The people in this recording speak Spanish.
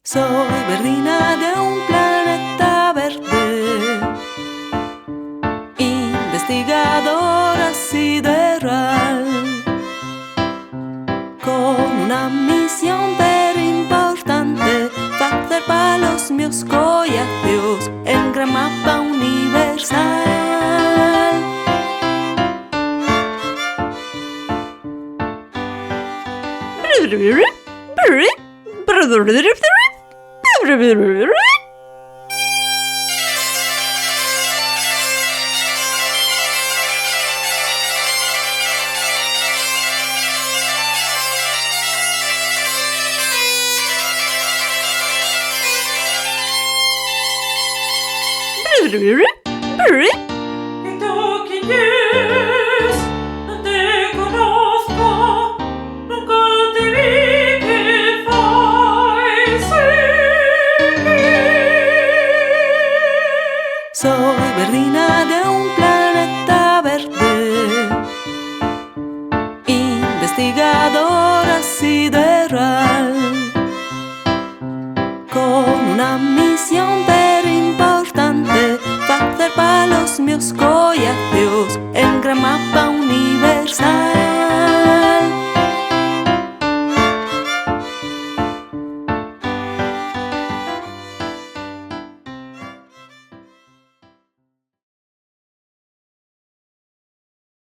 Soy Verdina de un planeta verde, investigadora sideral, con una misión pero importante, hacer para los míos collacios el gran mapa universal. ¿Y tú quién eres? No te conozco, nunca te vi, ¿qué fai? Soy Verdina de un planeta verde, investigadora sideral.